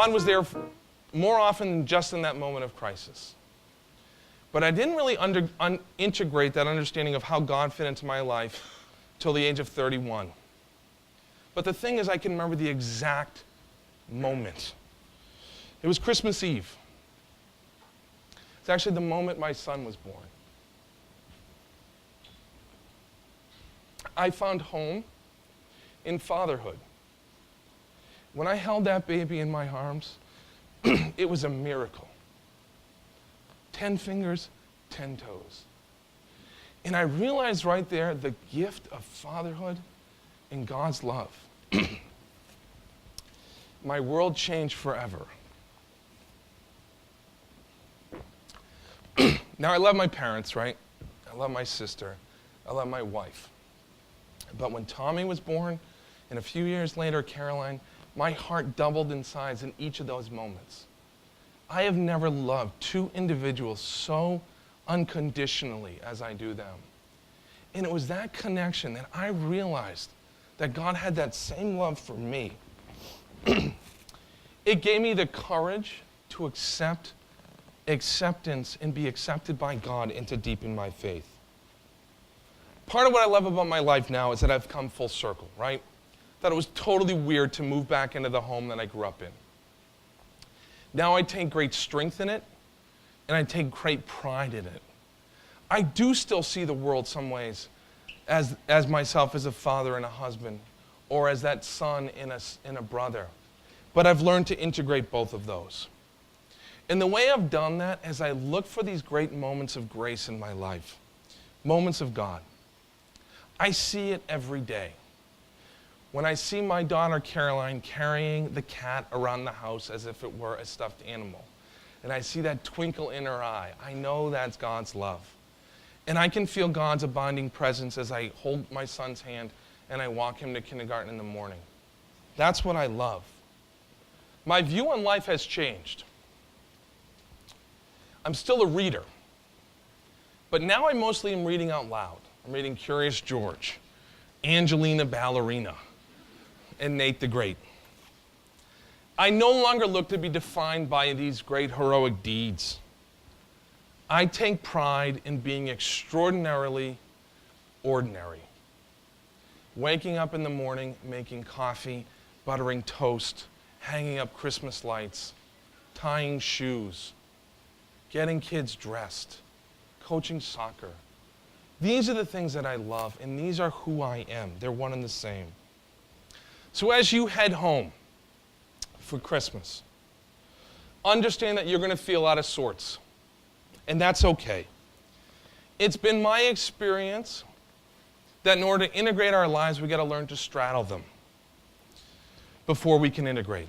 God was there more often than just in that moment of crisis. But I didn't really integrate that understanding of how God fit into my life till the age of 31. But the thing is, I can remember the exact moment. It was Christmas Eve. It's actually the moment my son was born. I found home in fatherhood. When I held that baby in my arms, it was a miracle. 10 fingers, 10 toes. And I realized right there the gift of fatherhood and God's love. My world changed forever. Now, I love my parents, right? I love my sister. I love my wife. But when Tommy was born, and a few years later, Caroline, my heart doubled in size in each of those moments. I have never loved two individuals so unconditionally as I do them. And it was that connection that I realized that God had that same love for me. It gave me the courage to acceptance and be accepted by God and to deepen my faith. Part of what I love about my life now is that I've come full circle, right? That it was totally weird to move back into the home that I grew up in. Now I take great strength in it, and I take great pride in it. I do still see the world some ways as myself as a father and a husband, or as that son and a brother. But I've learned to integrate both of those. And the way I've done that is I look for these great moments of grace in my life, moments of God. I see it every day. When I see my daughter Caroline carrying the cat around the house as if it were a stuffed animal, and I see that twinkle in her eye, I know that's God's love. And I can feel God's abiding presence as I hold my son's hand and I walk him to kindergarten in the morning. That's what I love. My view on life has changed. I'm still a reader, but now I mostly am reading out loud. I'm reading Curious George, Angelina Ballerina, and Nate the Great. I no longer look to be defined by these great heroic deeds. I take pride in being extraordinarily ordinary. Waking up in the morning, making coffee, buttering toast, hanging up Christmas lights, tying shoes, getting kids dressed, coaching soccer. These are the things that I love, and these are who I am. They're one and the same. So as you head home for Christmas, understand that you're going to feel out of sorts, and that's okay. It's been my experience that in order to integrate our lives, we got to learn to straddle them before we can integrate.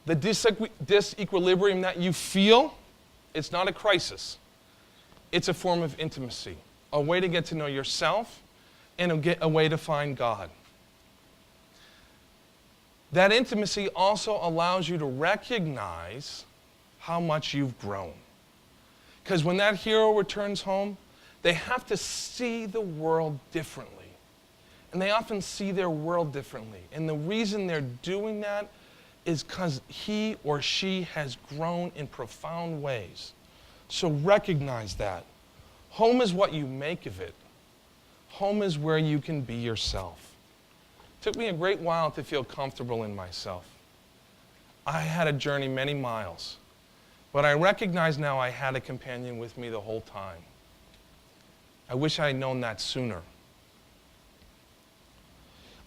The disequilibrium that you feel, it's not a crisis. It's a form of intimacy, a way to get to know yourself and a way to find God. That intimacy also allows you to recognize how much you've grown. Because when that hero returns home, they have to see the world differently. And they often see their world differently. And the reason they're doing that is because he or she has grown in profound ways. So recognize that. Home is what you make of it. Home is where you can be yourself. It took me a great while to feel comfortable in myself. I had a journey many miles, but I recognize now I had a companion with me the whole time. I wish I had known that sooner.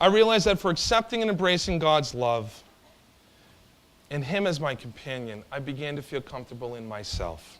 I realized that for accepting and embracing God's love and Him as my companion, I began to feel comfortable in myself.